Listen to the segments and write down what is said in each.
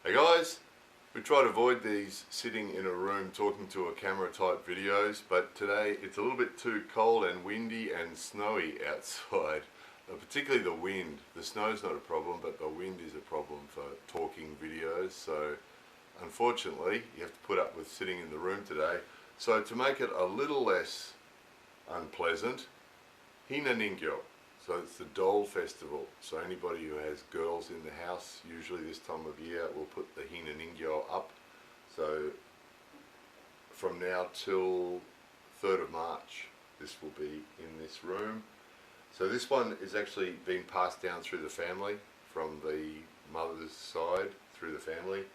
Hey guys, we try to avoid these sitting in a room talking to a camera type videos, but today it's a little bit too cold and windy and snowy outside, particularly the wind. The snow's not a problem, but the wind is a problem for talking videos, so unfortunately you have to put up with sitting in the room today. So to make it a little less unpleasant, Hina Ningyo. So it's the doll festival. So anybody who has girls in the house, usually this time of year, will put the Hina Ningyo up. So from now till 3rd of March, this will be in this room. So this one is actually being passed down through the family, from the mother's side through the family.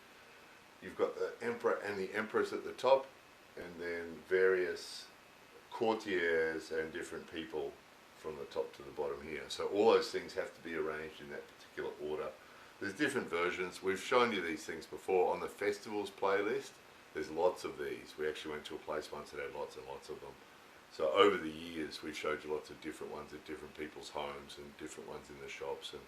You've got the emperor and the empress at the top, and then various courtiers and different people from the top to the bottom here. So all those things have to be arranged in that particular order. There's different versions. We've shown you these things before on the festivals playlist. There's lots of these. We actually went to a place once that had lots and lots of them. So over the years we've showed you lots of different ones at different people's homes and different ones in the shops and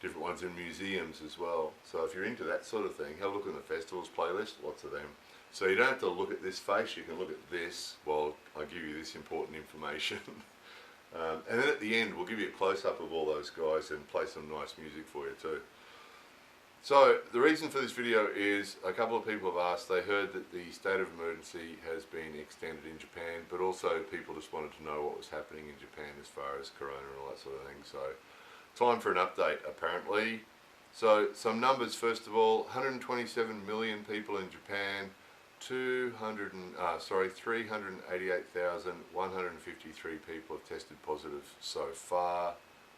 different ones in museums as well. So if you're into that sort of thing, have a look in the festivals playlist, lots of them. So you don't have to look at this face, you can look at this while I give you this important information. And then at the end we'll give you a close-up of all those guys and play some nice music for you too. So the reason for this video is a couple of people have asked, they heard that the state of emergency has been extended in Japan, but also people just wanted to know what was happening in Japan as far as corona and all that sort of thing. So time for an update apparently. So some numbers first of all, 127 million people in Japan, 388,153 people have tested positive so far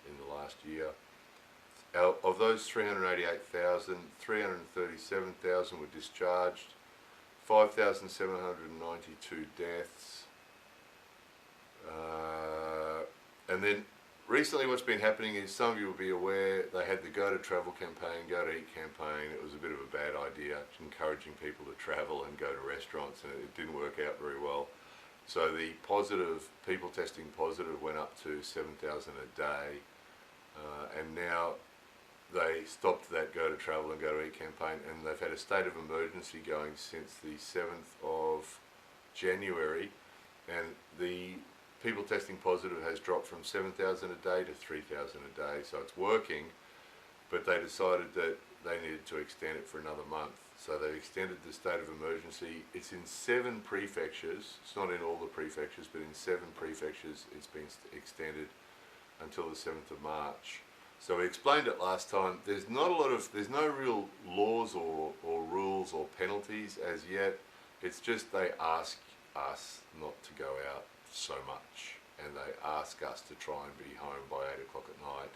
in the last year. Of those 388,000, 337,000 were discharged, 5,792 deaths, and then recently what's been happening is, some of you will be aware, they had the Go to Travel campaign, Go to Eat campaign. It was a bit of a bad idea, encouraging people to travel and go to restaurants, and it didn't work out very well. So the people testing positive went up to 7,000 a day, and now they stopped that Go to Travel and Go to Eat campaign, and they've had a state of emergency going since the 7th of January, and the people testing positive has dropped from 7,000 a day to 3,000 a day. So it's working, but they decided that they needed to extend it for another month. So they extended the state of emergency. It's in 7 prefectures. It's not in all the prefectures, but in 7 prefectures it's been extended until the 7th of March. So we explained it last time. There's no real laws or rules or penalties as yet. It's just they ask us not to go out so much, and they ask us to try and be home by 8 o'clock at night,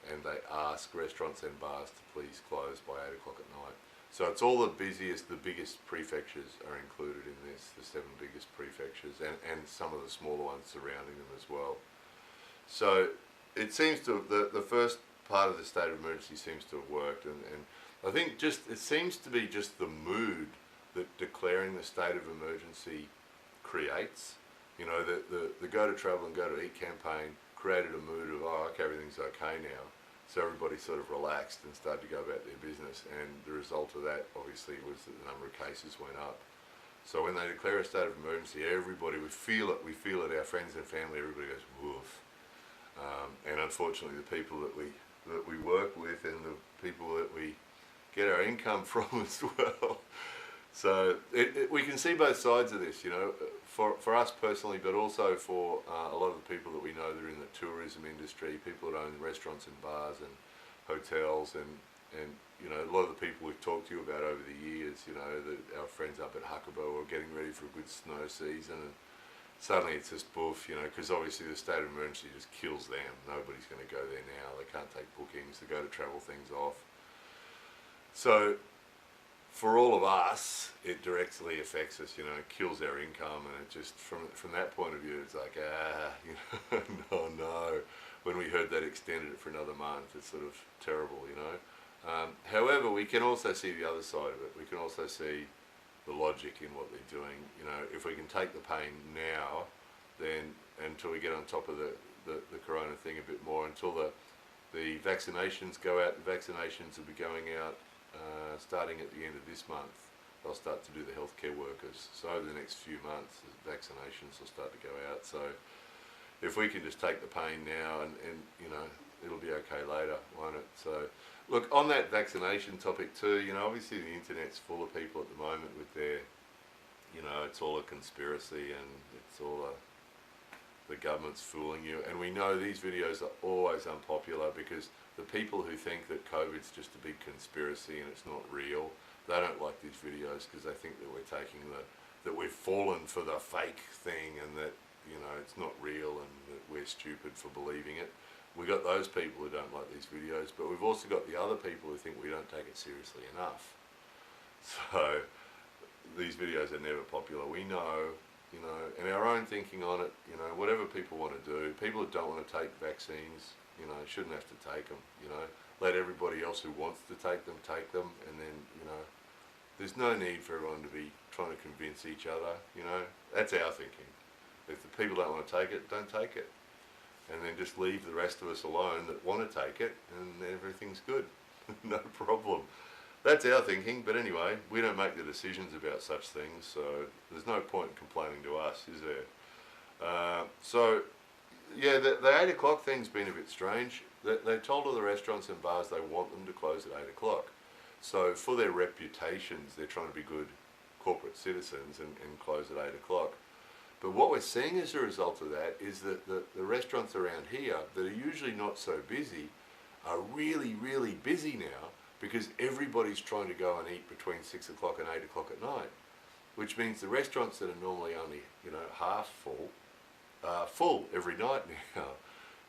and they ask restaurants and bars to please close by 8 o'clock at night. So it's all the biggest prefectures are included in this, the 7 biggest prefectures, and some of the smaller ones surrounding them as well. So it seems to, the first part of the state of emergency seems to have worked, and I think it seems to be just the mood that declaring the state of emergency creates. You know, the Go to Travel and Go to Eat campaign created a mood of, oh, okay, everything's okay now. So everybody sort of relaxed and started to go about their business, and the result of that obviously was that the number of cases went up. So when they declare a state of emergency, everybody, we feel it, our friends and family, everybody goes, woof. And unfortunately the people that we work with and the people that we get our income from as well. So we can see both sides of this, you know, for us personally, but also for a lot of the people that we know that are in the tourism industry, people that own restaurants and bars and hotels, and you know, a lot of the people we've talked to you about over the years, you know, our friends up at Hakuba are getting ready for a good snow season, and suddenly it's just boof, you know, because obviously the state of emergency just kills them. Nobody's going to go there now. They can't take bookings. The Go to Travel thing's off. So for all of us, it directly affects us, you know, it kills our income, and it just, from that point of view, it's like, you know, no. When we heard that extended it for another month, it's sort of terrible, you know. However, we can also see the other side of it. We can also see the logic in what they're doing. You know, if we can take the pain now, then until we get on top of the corona thing a bit more, until the vaccinations go out. The vaccinations will be going out starting at the end of this month, they'll start to do the healthcare workers. So over the next few months, the vaccinations will start to go out. So if we can just take the pain now and you know, it'll be okay later, won't it? So look, on that vaccination topic too, you know, obviously the internet's full of people at the moment with their, you know, it's all a conspiracy and it's all the government's fooling you. And we know these videos are always unpopular because the people who think that COVID's just a big conspiracy and it's not real, they don't like these videos because they think that we're taking that we've fallen for the fake thing and that, you know, it's not real and that we're stupid for believing it. We got those people who don't like these videos, but we've also got the other people who think we don't take it seriously enough. So these videos are never popular. We know, you know, and our own thinking on it, you know, whatever people want to do, people who don't want to take vaccines, you know, shouldn't have to take them, you know. Let everybody else who wants to take them, and then, you know, there's no need for everyone to be trying to convince each other, you know. That's our thinking. If the people don't want to take it, don't take it. And then just leave the rest of us alone that want to take it, and everything's good. No problem. That's our thinking, but anyway, we don't make the decisions about such things, so there's no point in complaining to us, is there? So, yeah, the 8 o'clock thing's been a bit strange. They told all the restaurants and bars they want them to close at 8 o'clock. So for their reputations, they're trying to be good corporate citizens and close at 8 o'clock. But what we're seeing as a result of that is that the restaurants around here that are usually not so busy are really, really busy now because everybody's trying to go and eat between 6 o'clock and 8 o'clock at night, which means the restaurants that are normally only, you know, half full are full every night now,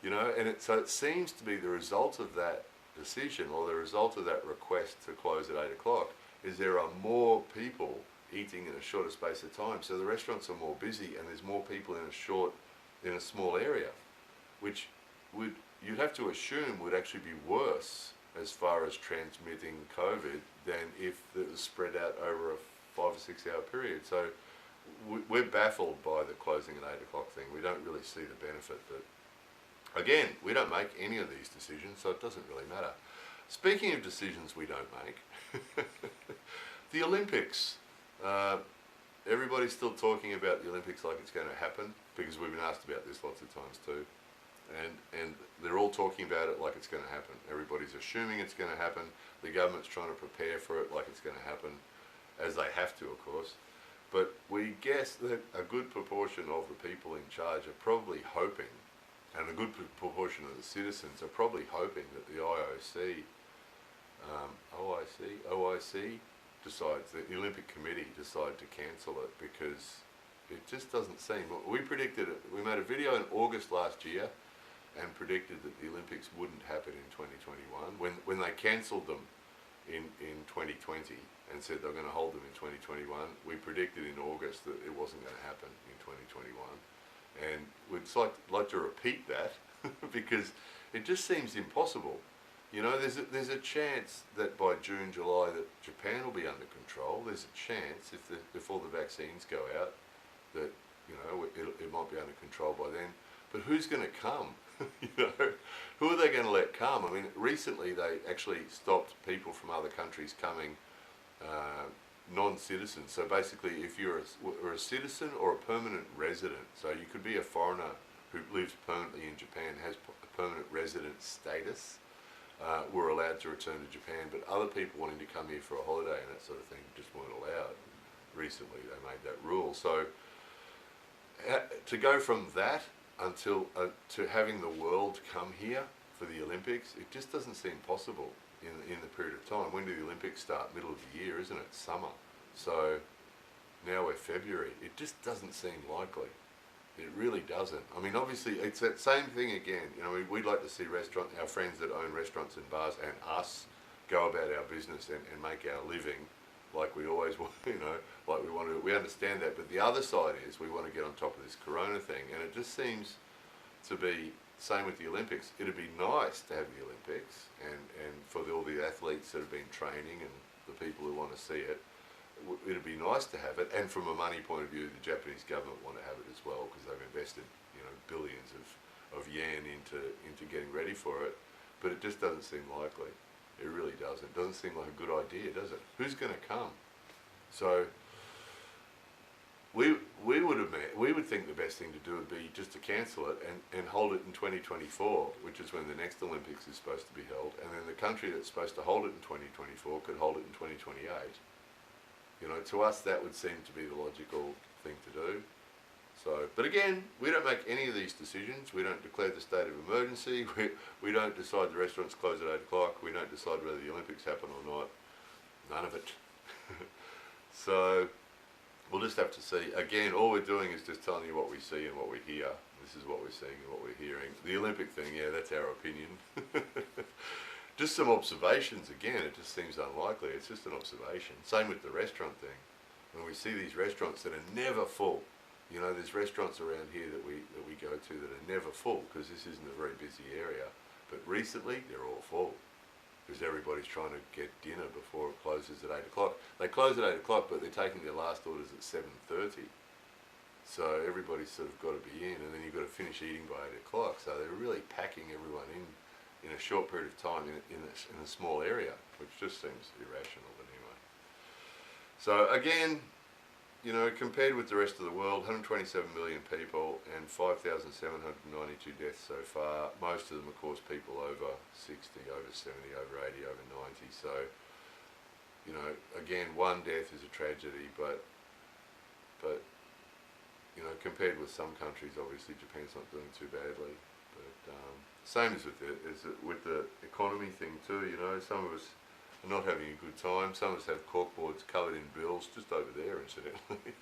you know, and so it seems to be the result of that decision or the result of that request to close at 8 o'clock is there are more people eating in a shorter space of time. So the restaurants are more busy and there's more people in a small area, which you'd have to assume would actually be worse as far as transmitting COVID than if it was spread out over a 5 or 6 hour period. So we're baffled by the closing at 8 o'clock thing. We don't really see the benefit. But again, we don't make any of these decisions, so it doesn't really matter. Speaking of decisions we don't make, the Olympics. Everybody's still talking about the Olympics like it's going to happen because we've been asked about this lots of times too. And they're all talking about it like it's going to happen. Everybody's assuming it's going to happen. The government's trying to prepare for it like it's going to happen, as they have to, of course. But we guess that a good proportion of the people in charge are probably hoping, and a good proportion of the citizens are probably hoping that the OIC decides, that the Olympic Committee decide to cancel it because it just doesn't seem. We predicted it. We made a video in August last year and predicted that the Olympics wouldn't happen in 2021 when they cancelled them in 2020 and said they're going to hold them in 2021. We predicted in August that it wasn't going to happen in 2021, and we'd like to repeat that because it just seems impossible. You know, there's a chance that by June, July that Japan will be under control. There's a chance if all the vaccines go out that, you know, it might be under control by then. But who's going to come? You know, who are they going to let come? I mean, recently they actually stopped people from other countries coming, non-citizens. So basically, if you're a citizen or a permanent resident, so you could be a foreigner who lives permanently in Japan, has a permanent resident status, were allowed to return to Japan, but other people wanting to come here for a holiday and that sort of thing just weren't allowed. Recently they made that rule. So to go from that until to having the world come here for the Olympics, it just doesn't seem possible in the period of time. When do the Olympics start? Middle of the year, isn't it? Summer. So now we're February. It just doesn't seem likely. It really doesn't. I mean, obviously, it's that same thing again. You know, we'd like to see our friends that own restaurants and bars and us go about our business and make our living like we always want, you know, like we want to. We understand that, but the other side is we want to get on top of this corona thing, and it just seems to be same with the Olympics. It'd be nice to have the Olympics and for all the athletes that have been training and the people who want to see it. It'd be nice to have it, and from a money point of view, the Japanese government want to have it as well because they've invested, you know, billions of yen into getting ready for it. But it just doesn't seem likely. It really doesn't. It doesn't seem like a good idea, does it? Who's going to come? So we would think the best thing to do would be just to cancel it and hold it in 2024, which is when the next Olympics is supposed to be held, and then the country that's supposed to hold it in 2024 could hold it in 2028. You know, to us that would seem to be the logical thing to do. So, but again, we don't make any of these decisions. We don't declare the state of emergency. We don't decide the restaurants close at 8 o'clock. We don't decide whether the Olympics happen or not. None of it. So we'll just have to see. Again, all we're doing is just telling you what we see and what we hear. This is what we're seeing and what we're hearing. The Olympic thing, yeah, that's our opinion. Just some observations. Again, it just seems unlikely. It's just an observation. Same with the restaurant thing. When we see these restaurants that are never full. You know, there's restaurants around here that we go to that are never full because this isn't a very busy area. But recently, they're all full because everybody's trying to get dinner before it closes at 8 o'clock. They close at 8 o'clock, but they're taking their last orders at 7:30. So everybody's sort of got to be in, and then you've got to finish eating by 8 o'clock. So they're really packing everyone in a short period of time in a small area, which just seems irrational. But anyway. So again, you know, compared with the rest of the world, 127 million people and 5,792 deaths so far. Most of them, of course, people over 60, over 70, over 80, over 90. So, you know, again, one death is a tragedy, but you know, compared with some countries, obviously Japan's not doing too badly. But same as with the economy thing too. You know, some of us are not having a good time. Some of us have corkboards covered in bills just over there, incidentally.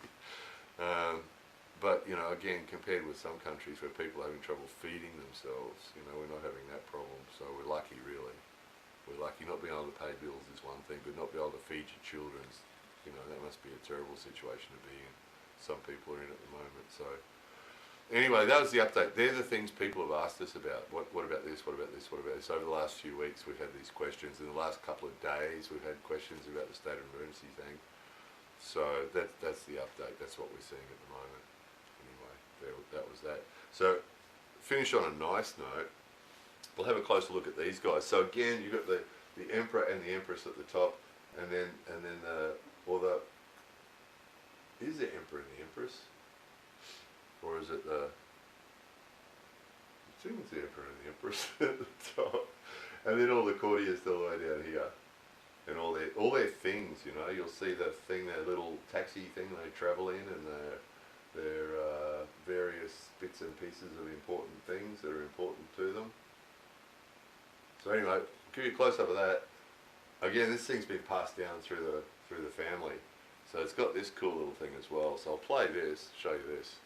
But, you know, again, compared with some countries where people are having trouble feeding themselves, you know, we're not having that problem. So we're lucky, really. We're lucky. Not being able to pay bills is one thing, but not being able to feed your children, you know, that must be a terrible situation to be in. Some people are in at the moment. So anyway, that was the update. They're the things people have asked us about. What about this? What about this? What about this? Over the last few weeks, we've had these questions. In the last couple of days, we've had questions about the state of emergency thing. So that's the update. That's what we're seeing at the moment. Anyway, that was that. So finish on a nice note. We'll have a closer look at these guys. So again, you've got the emperor and the empress at the top, and then is the emperor and the empress? Or is it I think it's the emperor and the empress at the top, and then all the courtiers all the way down here, and all their things. You know, you'll see the thing, their little taxi thing they travel in, and their various bits and pieces of important things that are important to them. So anyway, give you a close up of that. Again, this thing's been passed down through the family, so it's got this cool little thing as well. So I'll play this, show you this.